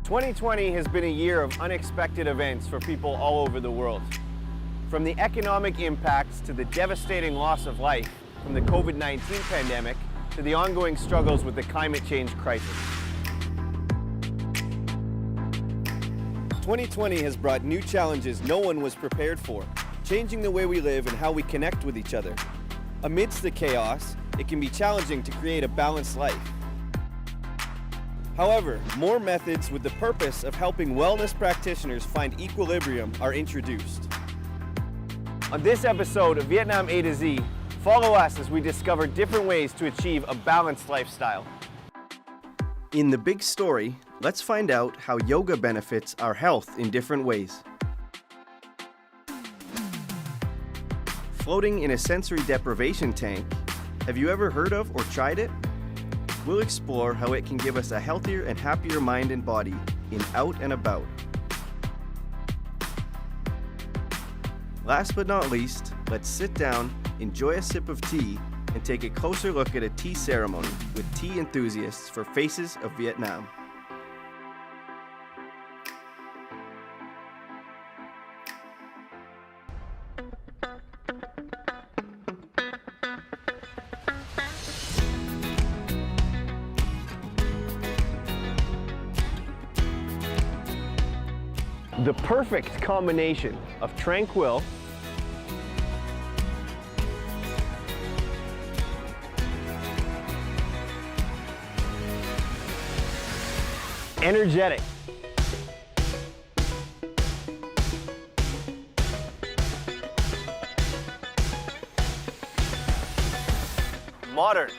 ...2020 has been a year of unexpected events for people all over the world. From the economic impacts to the devastating loss of life from the COVID-19 pandemic to the ongoing struggles with the climate change crisis. 2020 has brought new challenges no one was prepared for, changing the way we live and how we connect with each other. Amidst the chaos, it can be challenging to create a balanced life. However, more methods with the purpose of helping wellness practitioners find equilibrium are introduced. On this episode of Vietnam A to Z, follow us as we discover different ways to achieve a balanced lifestyle. In the big story, let's find out how yoga benefits our health in different ways. Floating in a sensory deprivation tank, have you ever heard of or tried it? We'll explore how it can give us a healthier and happier mind and body in Out and About. Last but not least, let's sit down, enjoy a sip of tea, and take a closer look at a tea ceremony with tea enthusiasts for Faces of Vietnam. The perfect combination of tranquil, energetic, modern,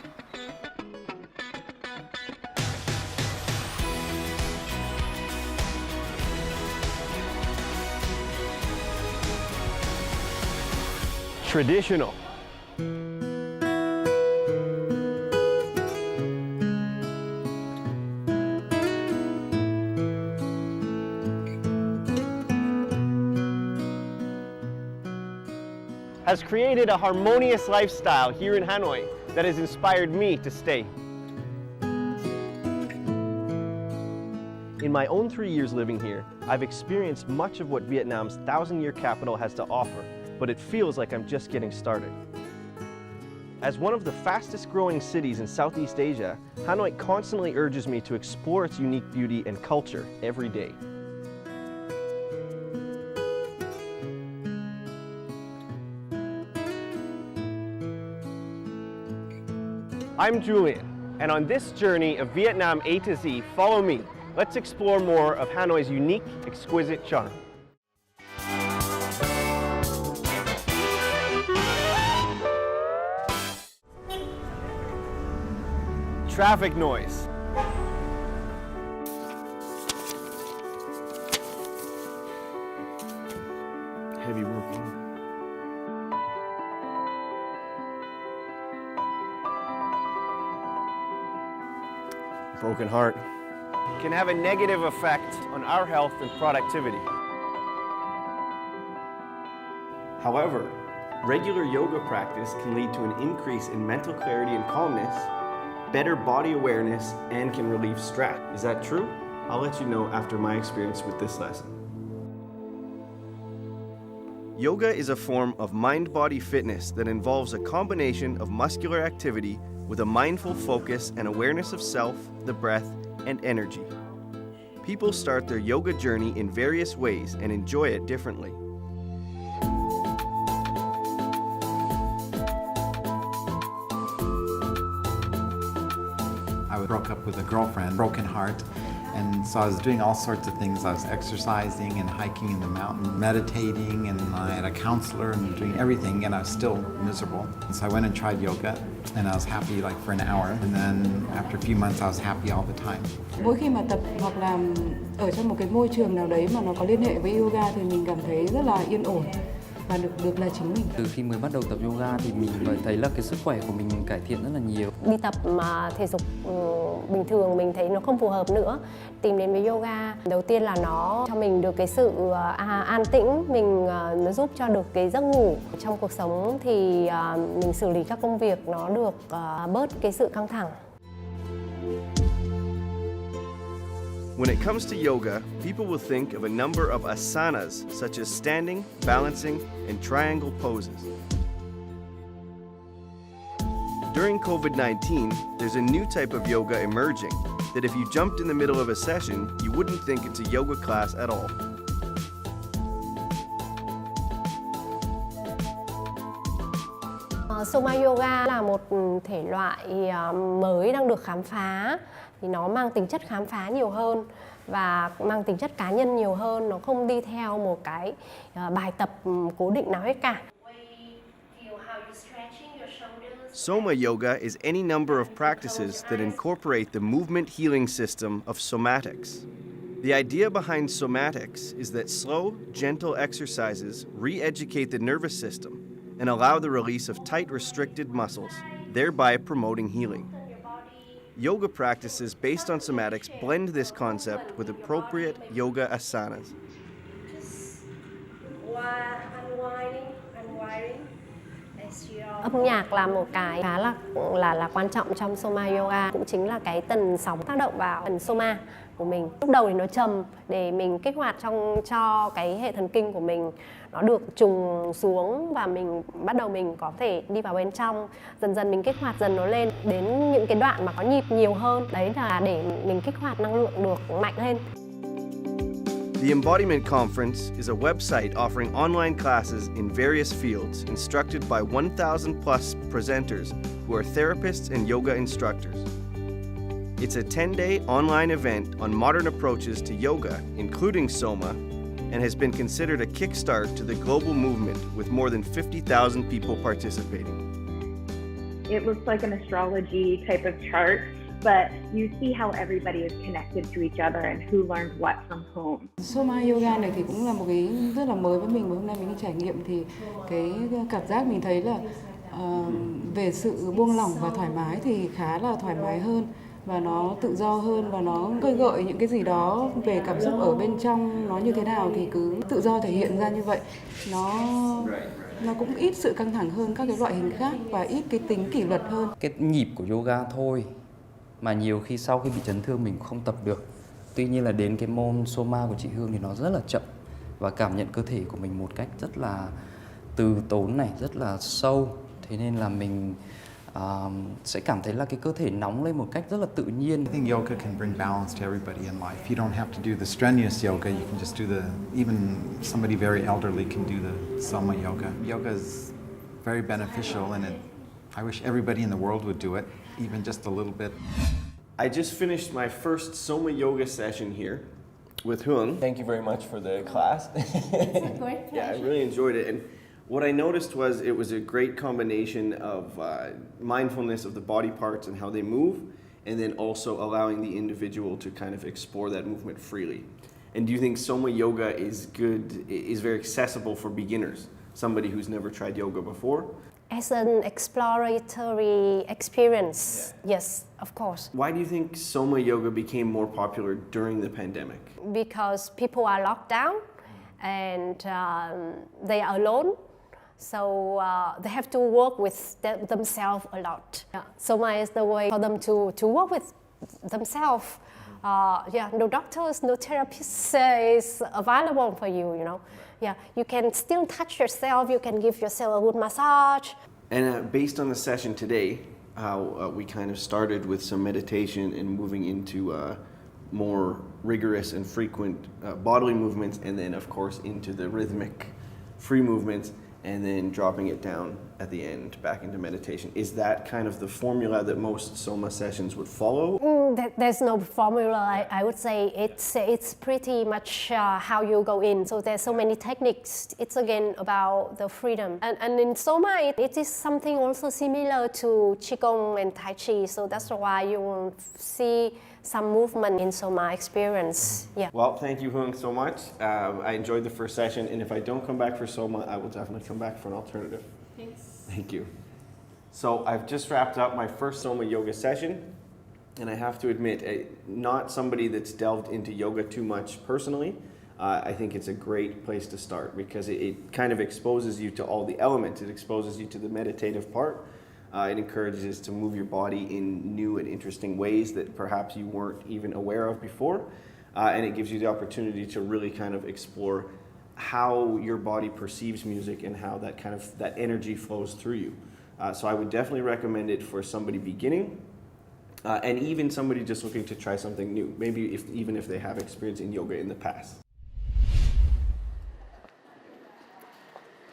traditional, has created a harmonious lifestyle here in Hanoi that has inspired me to stay. In my own 3 years living here, I've experienced much of what Vietnam's 1,000-year capital has to offer, but it feels like I'm just getting started. As one of the fastest growing cities in Southeast Asia, Hanoi constantly urges me to explore its unique beauty and culture every day. I'm Julian, and on this journey of Vietnam A to Z, follow me. Let's explore more of Hanoi's unique, exquisite charm. Traffic noise. Heavy working. Broken heart can have a negative effect on our health and productivity. However, regular yoga practice can lead to an increase in mental clarity and calmness, better body awareness, and can relieve stress. Is that true? I'll let you know after my experience with this lesson. Yoga is a form of mind-body fitness that involves a combination of muscular activity with a mindful focus and awareness of self, the breath, and energy. People start their yoga journey in various ways and enjoy it differently. I broke up with a girlfriend, broken heart, and so I was doing all sorts of things. I was exercising and hiking in the mountain, meditating, and I had a counselor and doing everything, and I was still miserable. And so I went and tried yoga, and I was happy like for an hour, and then after a few months I was happy all the time. Mỗi khi mà tập hoặc là ở trong một cái môi trường nào đấy mà nó có liên hệ với yoga thì mình cảm thấy rất là yên ổn. và được là chính mình. Từ khi mới bắt đầu tập yoga thì mình thấy là cái sức khỏe của mình cải thiện rất là nhiều. Đi tập mà thể dục bình thường mình thấy nó không phù hợp nữa. Tìm đến với yoga, đầu tiên là nó cho mình được cái sự an tĩnh, nó giúp cho được cái giấc ngủ. Trong cuộc sống thì mình xử lý các công việc nó được bớt cái sự căng thẳng. When it comes to yoga, people will think of a number of asanas such as standing, balancing, and triangle poses. During COVID-19, there's a new type of yoga emerging that if you jumped in the middle of a session, you wouldn't think it's a yoga class at all. Soma Yoga là một thể loại mới đang được khám phá, thì nó mang tính chất khám phá nhiều hơn và mang tính chất cá nhân nhiều hơn, nó không đi theo một cái bài tập cố định nào hết cả. Soma Yoga is any number of practices that incorporate the movement healing system of somatics. The idea behind somatics is that slow, gentle exercises re-educate the nervous system and allow the release of tight, restricted muscles, thereby promoting healing. Yoga practices based on somatics blend this concept with appropriate yoga asanas. Âm nhạc là một cái khá là quan trọng trong Soma Yoga, cũng chính là cái tần sóng tác động vào phần Soma của mình. Lúc đầu thì nó trầm để mình kích hoạt cho cái hệ thần kinh của mình nó được trùng xuống và mình bắt đầu mình có thể đi vào bên trong. Dần dần mình kích hoạt dần nó lên đến những cái đoạn mà có nhịp nhiều hơn. Đấy là để mình kích hoạt năng lượng được mạnh lên. The Embodiment Conference is a website offering online classes in various fields instructed by 1,000 plus presenters who are therapists and yoga instructors. It's a 10-day online event on modern approaches to yoga, including Soma, and has been considered a kickstart to the global movement with more than 50,000 people participating. It looks like an astrology type of chart, but you see how everybody is connected to each other and who learned what from whom. Soma Yoga này thì cũng là một cái rất là mới với mình, và hôm nay mình đi trải nghiệm thì cái cảm giác mình thấy là về sự buông lỏng và thoải mái thì khá là thoải mái hơn và nó tự do hơn và nó khơi gợi những cái gì đó về cảm xúc ở bên trong nó như thế nào thì cứ tự do thể hiện ra như vậy. Nó cũng ít sự căng thẳng hơn các cái loại hình khác và ít cái tính kỷ luật hơn. Cái nhịp của yoga thôi mà nhiều khi sau khi bị chấn thương mình không tập được. Tuy nhiên là đến cái môn Soma của chị Hương thì nó rất là chậm và cảm nhận cơ thể của mình một cách rất là từ tốn này, rất là sâu. Thế nên là mình sẽ cảm thấy là cái cơ thể nóng lên một cách rất là tự nhiên. I think yoga can bring balance to everybody in life. You don't have to do the strenuous yoga. You can just do even somebody very elderly can do the Soma Yoga. Yoga is very beneficial and I wish everybody in the world would do it, even just a little bit. I just finished my first Soma Yoga session here with Hương. Thank you very much for the class. Yeah, I really enjoyed it. And what I noticed was it was a great combination of mindfulness of the body parts and how they move, and then also allowing the individual to kind of explore that movement freely. And do you think Soma Yoga is very accessible for beginners, somebody who's never tried yoga before? As an exploratory experience, yes, of course. Why do you think Soma Yoga became more popular during the pandemic? Because people are locked down and they are alone. So they have to work with themselves a lot. Yeah. Soma is the way for them to work with themselves. No doctors, no therapists is available for you, you know. Yeah, you can still touch yourself, you can give yourself a good massage. And based on the session today, how we kind of started with some meditation and moving into more rigorous and frequent bodily movements, and then of course into the rhythmic free movements, and then dropping it down at the end back into meditation. Is that kind of the formula that most Soma sessions would follow? There's no formula. I would say it's pretty much how you go in. So there's so many techniques. It's again about the freedom. And in Soma, it is something also similar to Qigong and Tai Chi. So that's why you will see some movement in Soma experience. Yeah. Well, thank you, Hung, so much. I enjoyed the first session, and if I don't come back for Soma, I will definitely come back for an alternative. Thanks. Thank you. So I've just wrapped up my first Soma yoga session, and I have to admit, not somebody that's delved into yoga too much personally. I think it's a great place to start because it kind of exposes you to all the elements. It exposes you to the meditative part. It encourages to move your body in new and interesting ways that perhaps you weren't even aware of before. And it gives you the opportunity to really kind of explore how your body perceives music and how that energy flows through you. So I would definitely recommend it for somebody beginning and even somebody just looking to try something new, maybe even if they have experience in yoga in the past.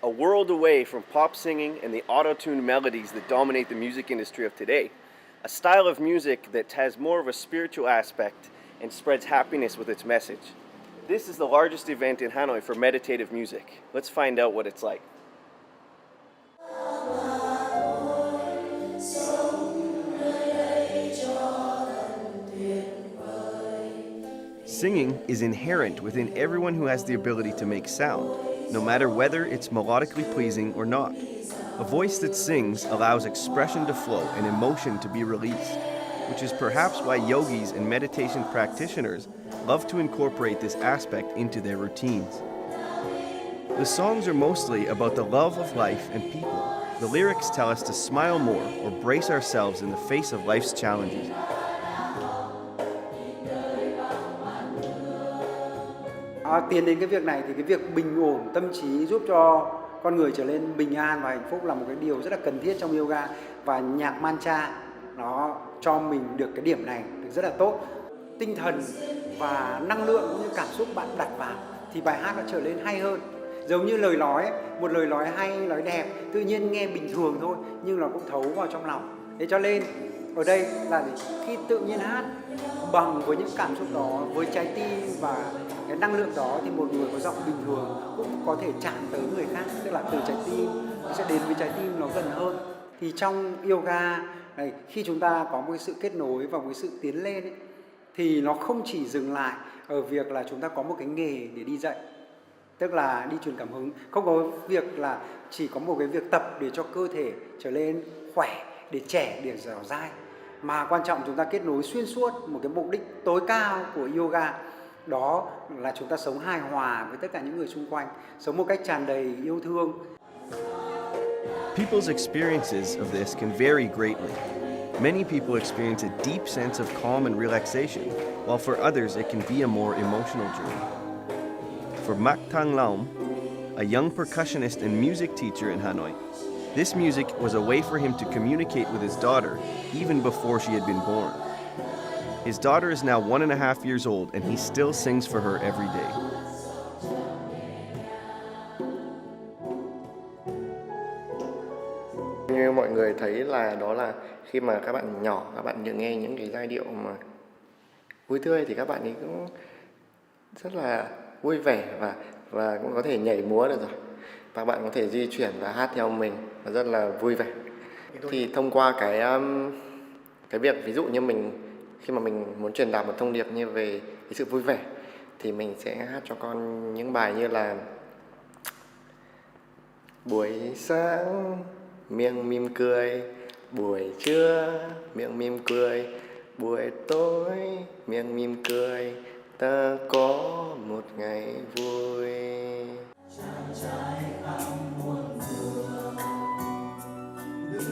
A world away from pop singing and the auto-tuned melodies that dominate the music industry of today, a style of music that has more of a spiritual aspect and spreads happiness with its message. This is the largest event in Hanoi for meditative music. Let's find out what it's like. Singing is inherent within everyone who has the ability to make sound, no matter whether it's melodically pleasing or not. A voice that sings allows expression to flow and emotion to be released, which is perhaps why yogis and meditation practitioners love to incorporate this aspect into their routines. The songs are mostly about the love of life and people. The lyrics tell us to smile more or brace ourselves in the face of life's challenges. Tiến đến cái việc này thì cái việc bình ổn tâm trí giúp cho con người trở nên bình an và hạnh phúc là một cái điều rất là cần thiết trong yoga, và nhạc mantra nó cho mình được cái điểm này được rất là tốt. Tinh thần và năng lượng cũng như cảm xúc bạn đặt vào thì bài hát nó trở nên hay hơn. Giống như lời nói, một lời nói hay, nói đẹp tự nhiên nghe bình thường thôi nhưng nó cũng thấu vào trong lòng. Thế cho nên ở đây là khi tự nhiên hát bằng với những cảm xúc đó, với trái tim và cái năng lượng đó thì một người có giọng bình thường cũng có thể chạm tới người khác, tức là từ trái tim nó sẽ đến với trái tim nó gần hơn. Thì trong yoga này, khi chúng ta có một cái sự kết nối và một cái sự tiến lên ấy, thì nó không chỉ dừng lại ở việc là chúng ta có một cái nghề để đi dạy, tức là đi truyền cảm hứng, không có việc là chỉ có một cái việc tập để cho cơ thể trở nên khỏe, để trẻ, để dẻo dai, mà quan trọng chúng ta kết nối xuyên suốt một cái mục đích tối cao của yoga, đó là chúng ta sống hài hòa với tất cả những người xung quanh, sống một cách tràn đầy yêu thương. People's experiences of this can vary greatly. Many people experience a deep sense of calm and relaxation, while for others it can be a more emotional journey. For Mak Thang Laum, a young percussionist and music teacher in Hanoi, this music was a way for him to communicate with his daughter even before she had been born. His daughter is now 1.5 years old and he still sings for her every day. Như mọi người thấy là đó là khi mà các bạn nhỏ, các bạn nghe những cái giai điệu mà vui tươi thì các bạn ấy cũng rất là vui vẻ và cũng có thể nhảy múa được rồi. Và bạn có thể di chuyển và hát theo mình và rất là vui vẻ. Thì thông qua cái việc ví dụ như khi mà mình muốn truyền đạt một thông điệp như về cái sự vui vẻ thì mình sẽ hát cho con những bài như là buổi sáng miệng mỉm cười, buổi trưa miệng mỉm cười, buổi tối miệng mỉm cười, ta có một ngày vui.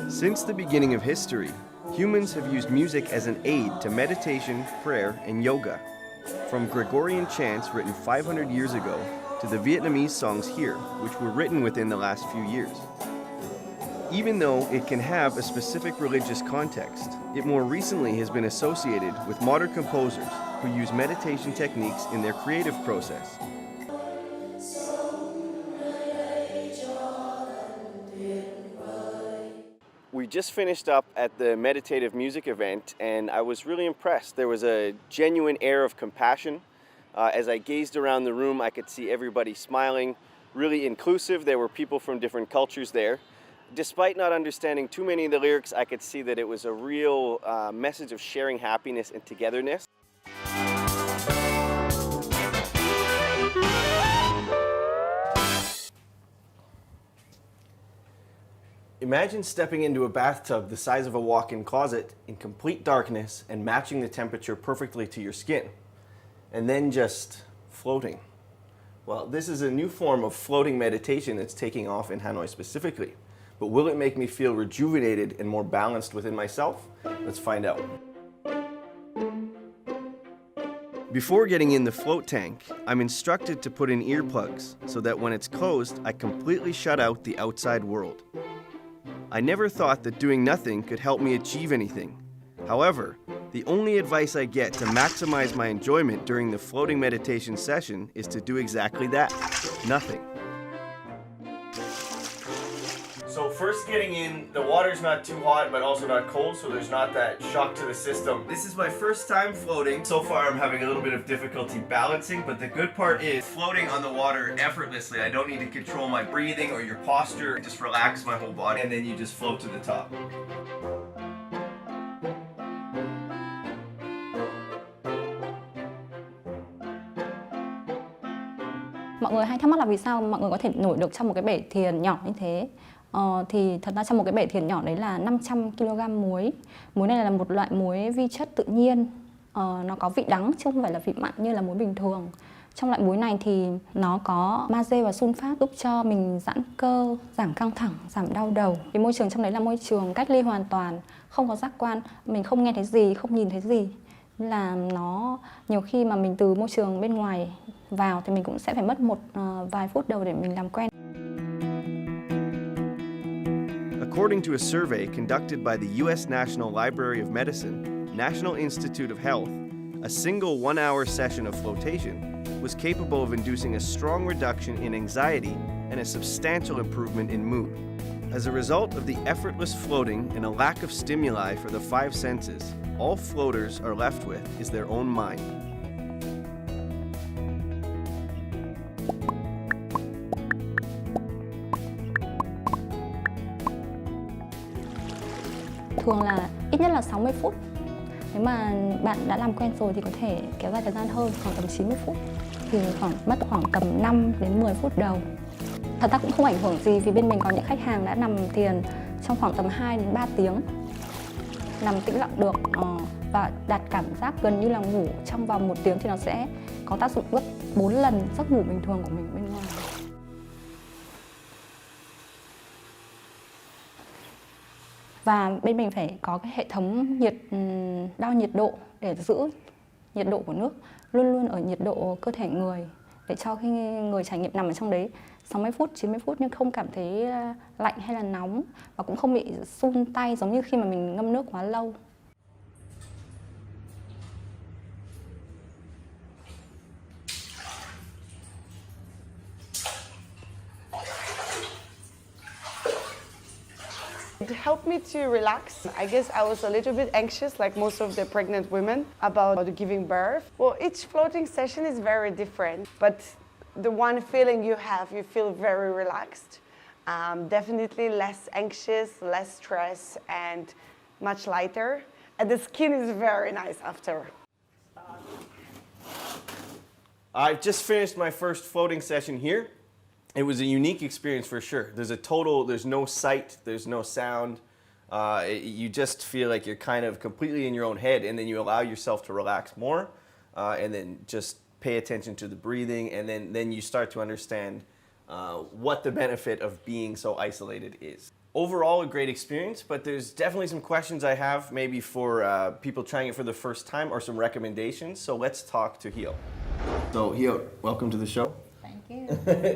Since the beginning of history, humans have used music as an aid to meditation, prayer, and yoga. From Gregorian chants written 500 years ago to the Vietnamese songs here, which were written within the last few years. Even though it can have a specific religious context, it more recently has been associated with modern composers who use meditation techniques in their creative process. We just finished up at the meditative music event, and I was really impressed. There was a genuine air of compassion. As I gazed around the room, I could see everybody smiling, really inclusive. There were people from different cultures there. Despite not understanding too many of the lyrics, I could see that it was a real message of sharing happiness and togetherness. Imagine stepping into a bathtub the size of a walk-in closet in complete darkness and matching the temperature perfectly to your skin, and then just floating. Well, this is a new form of floating meditation that's taking off in Hanoi specifically. But will it make me feel rejuvenated and more balanced within myself? Let's find out. Before getting in the float tank, I'm instructed to put in earplugs so that when it's closed, I completely shut out the outside world. I never thought that doing nothing could help me achieve anything. However, the only advice I get to maximize my enjoyment during the floating meditation session is to do exactly that, nothing. So first getting in, the water's not too hot but also not cold, so there's not that shock to the system. This is my first time floating. So far I'm having a little bit of difficulty balancing, but the good part is floating on the water effortlessly. I don't need to control my breathing or your posture. Just relax my whole body and then you just float to the top. Mọi người hay thắc mắc là vì sao mọi người có thể nổi được trong một cái bể thiền nhỏ như thế. Thì thật ra trong một cái bể thiền nhỏ đấy là 500 kg muối. Muối này là một loại muối vi chất tự nhiên. Nó có vị đắng chứ không phải là vị mặn như là muối bình thường. Trong loại muối này thì nó có magie và sunfat giúp cho mình giãn cơ, giảm căng thẳng, giảm đau đầu. Cái môi trường trong đấy là môi trường cách ly hoàn toàn, không có giác quan, mình không nghe thấy gì, không nhìn thấy gì. Nên là nó nhiều khi mà mình từ môi trường bên ngoài vào thì mình cũng sẽ phải mất vài phút đầu để mình làm quen. According to a survey conducted by the U.S. National Library of Medicine, National Institute of Health, a single 1-hour session of flotation was capable of inducing a strong reduction in anxiety and a substantial improvement in mood. As a result of the effortless floating and a lack of stimuli for the 5 senses, all floaters are left with is their own mind. Thường là ít nhất là 60 phút. Nếu mà bạn đã làm quen rồi thì có thể kéo dài thời gian hơn, khoảng tầm 90 phút. Thì mất khoảng tầm 5 đến 10 phút đầu. Thật ra cũng không ảnh hưởng gì vì bên mình có những khách hàng đã nằm thiền trong khoảng tầm 2 đến 3 tiếng. Nằm tĩnh lặng được và đạt cảm giác gần như là ngủ trong vòng 1 tiếng thì nó sẽ có tác dụng gấp 4 lần giấc ngủ bình thường của mình bên ngoài. Và bên mình phải có cái hệ thống đo nhiệt độ để giữ nhiệt độ của nước luôn luôn ở nhiệt độ cơ thể người, để cho khi người trải nghiệm nằm ở trong đấy 60 phút, 90 phút nhưng không cảm thấy lạnh hay là nóng và cũng không bị run tay giống như khi mà mình ngâm nước quá lâu. It helped me to relax. I guess I was a little bit anxious, like most of the pregnant women, about giving birth. Well, each floating session is very different, but the one feeling you have, you feel very relaxed. Definitely less anxious, less stress, and much lighter. And the skin is very nice after. I've just finished my first floating session here. It was a unique experience for sure. There's no sight, there's no sound. You just feel like you're kind of completely in your own head, and then you allow yourself to relax more, and then just pay attention to the breathing, and then you start to understand what the benefit of being so isolated is. Overall, a great experience, but there's definitely some questions I have maybe for people trying it for the first time or some recommendations. So let's talk to Hyo. So Hyo, welcome to the show. You.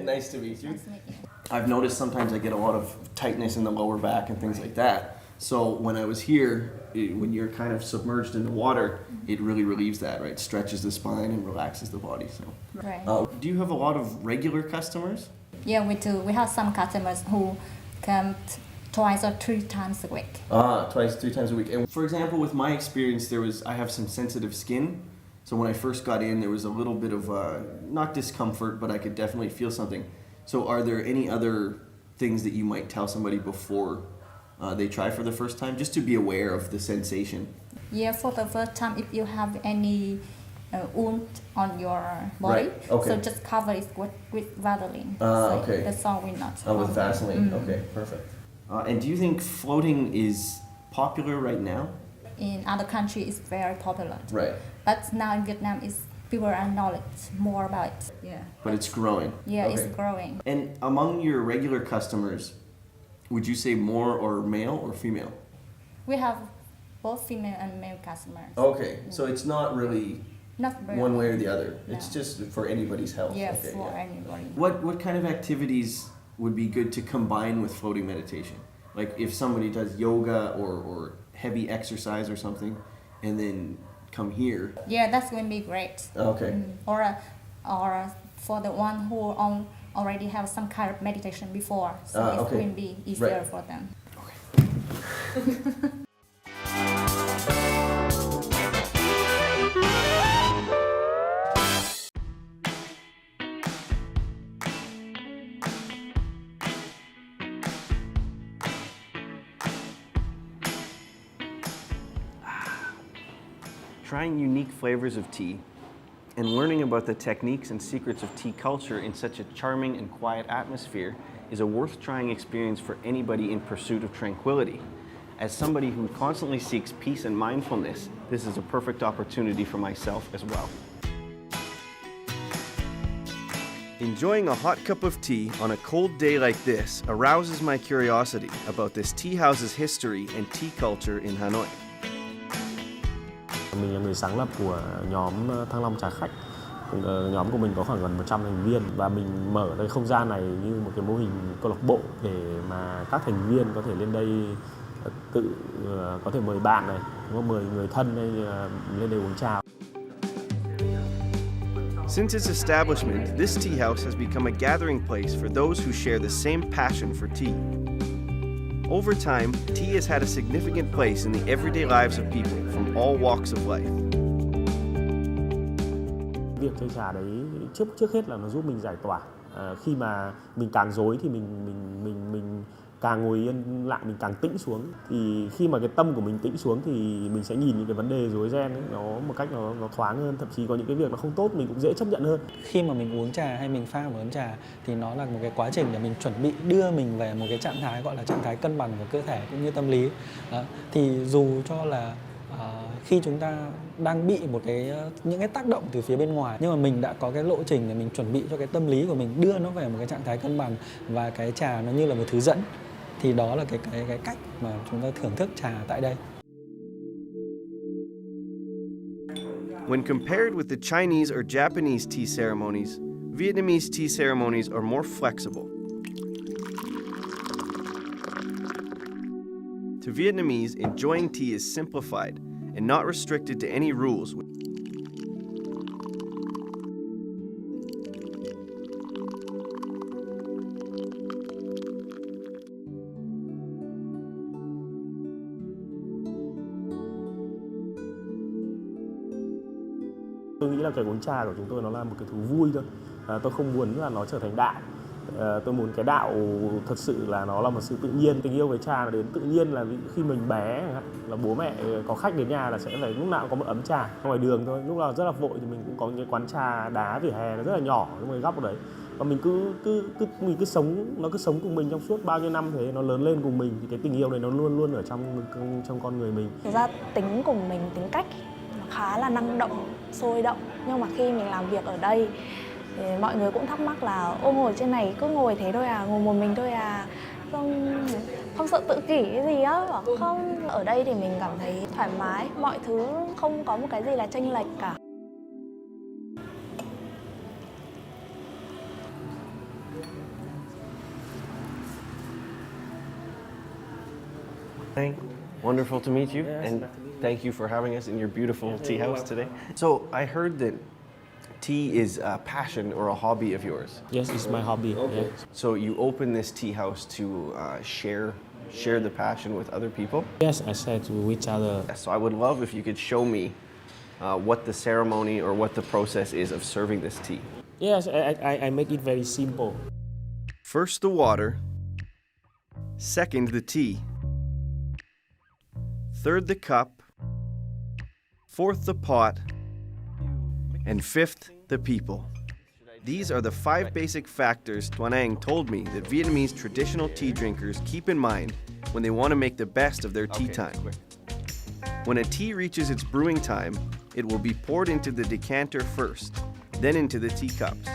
Nice to meet you. Nice to meet you. I've noticed sometimes I get a lot of tightness in the lower back and things like that. So when I was here, when you're kind of submerged in the water, it really relieves that, right? Stretches the spine and relaxes the body. So, right. Do you have a lot of regular customers? Yeah, we do. We have some customers who come twice or 3 times a week. Twice, 3 times a week. And for example, with my experience, I have some sensitive skin. So when I first got in, there was a little bit of not discomfort, but I could definitely feel something. So are there any other things that you might tell somebody before they try for the first time, just to be aware of the sensation? Yeah, for the first time, if you have any wound on your body, Right, okay. so just cover it with Vaseline. Okay. That's all we not. With Vaseline. Okay, perfect. And do you think floating is popular right now? In other countries, it's very popular. Right. But now in Vietnam, people are knowledge more about it. Yeah. But it's growing. Yeah, Okay. it's growing. And among your regular customers, would you say more or male or female? We have both female and male customers. Okay, so it's not really Not very one way or the other. No. It's just for anybody's health. Yeah, Okay, for yeah. anybody. What kind of activities would be good to combine with floating meditation? Like if somebody does yoga or heavy exercise or something, and then come here. Yeah, that's going to be great. Okay. Or for the one who already have some kind of meditation before, so it's okay. going to be easier Right. for them. Trying unique flavors of tea and learning about the techniques and secrets of tea culture in such a charming and quiet atmosphere is a worth trying experience for anybody in pursuit of tranquility. As somebody who constantly seeks peace and mindfulness, this is a perfect opportunity for myself as well. Enjoying a hot cup of tea on a cold day like this arouses my curiosity about this tea house's history and tea culture in Hanoi. Mình là người sáng lập của nhóm Thăng Long Trà Khách. Nhóm của mình có khoảng gần 100 thành viên và mình mở cái không gian này như một cái mô hình câu lạc bộ để mà các thành viên có thể lên đây tự có thể mời bạn này, có mời người thân hay lên đây uống trà. Since its establishment, this tea house has become a gathering place for those who share the same passion for tea. Over time, tea has had a significant place in the everyday lives of people from all walks of life. Việc chơi trà đấy trước hết là nó giúp mình giải tỏa. Khi mà mình càng rối thì mình càng ngồi yên lặng, mình càng tĩnh xuống. Thì khi mà cái tâm của mình tĩnh xuống thì mình sẽ nhìn những cái vấn đề rối ren ấy, nó một cách nó thoáng hơn, thậm chí có những cái việc nó không tốt mình cũng dễ chấp nhận hơn. Khi mà mình uống trà hay mình pha một ấm trà thì nó là một cái quá trình để mình chuẩn bị đưa mình về một cái trạng thái gọi là trạng thái cân bằng của cơ thể cũng như tâm lý. Đó. Thì dù cho là khi chúng ta đang bị những cái tác động từ phía bên ngoài, nhưng mà mình đã có cái lộ trình để mình chuẩn bị cho cái tâm lý của mình đưa nó về một cái trạng thái cân bằng, và cái trà nó như là một thứ dẫn. Thì đó là cái cách mà chúng ta thưởng thức trà tại đây. When compared with the Chinese or Japanese tea ceremonies, Vietnamese tea ceremonies are more flexible. To Vietnamese, enjoying tea is simplified and not restricted to any rules. Tôi nghĩ là cái uống trà của chúng tôi nó là một cái thú vui thôi. Tôi không muốn là nó trở thành đạo. Tôi muốn cái đạo thật sự là nó là một sự tự nhiên. Tình yêu với trà là đến tự nhiên, là khi mình bé là bố mẹ có khách đến nhà là sẽ phải lúc nào cũng có một ấm trà. Ngoài đường thôi, lúc nào rất là vội thì mình cũng có những cái quán trà đá vỉa hè nó rất là nhỏ trong cái góc ở đấy. Và mình cứ sống, nó cứ sống cùng mình trong suốt bao nhiêu năm thế, nó lớn lên cùng mình, thì cái tình yêu này nó luôn luôn ở trong con người mình. Thực ra tính của mình, tính cách nó khá là năng động, sôi động, nhưng mà khi mình làm việc ở đây thì mọi người cũng thắc mắc là ô, ngồi trên này cứ ngồi thế thôi à, ngồi một mình thôi à, không sợ tự kỷ cái gì á. Bảo không, ở đây thì mình cảm thấy thoải mái, mọi thứ không có một cái gì là chênh lệch cả. Wonderful to meet you, and thank you for having us in your beautiful tea house today. So I heard that tea is a passion or a hobby of yours. Yes, it's my hobby. Okay. Yeah. So you opened this tea house to share share the passion with other people? Yes, I said to each other. So I would love if you could show me what the ceremony or what the process is of serving this tea. Yes, I make it very simple. First the water, second the tea, third the cup, fourth the pot, and fifth the people. These are the 5 basic factors Tuan Anh told me that Vietnamese traditional tea drinkers keep in mind when they want to make the best of their tea time. When a tea reaches its brewing time, it will be poured into the decanter first, then into the teacups.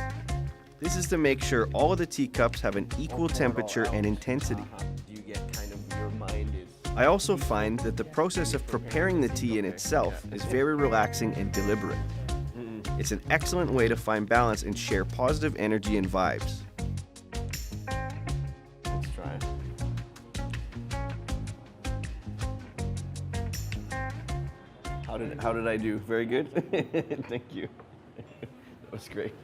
This is to make sure all of the teacups have an equal temperature and intensity. I also find that the process of preparing the tea in itself is very relaxing and deliberate. It's an excellent way to find balance and share positive energy and vibes. Let's try it. How did I do? Very good? Thank you. That was great.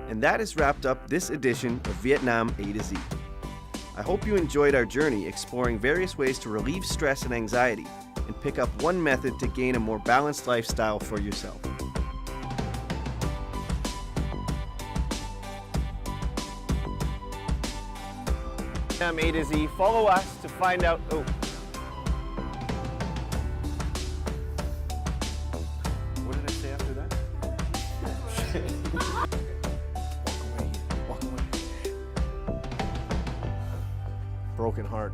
And that has wrapped up this edition of Vietnam A to Z. I hope you enjoyed our journey exploring various ways to relieve stress and anxiety and pick up one method to gain a more balanced lifestyle for yourself. Vietnam A to Z. Follow us to find out. Oh. What did I say after that? Walk away. Broken heart.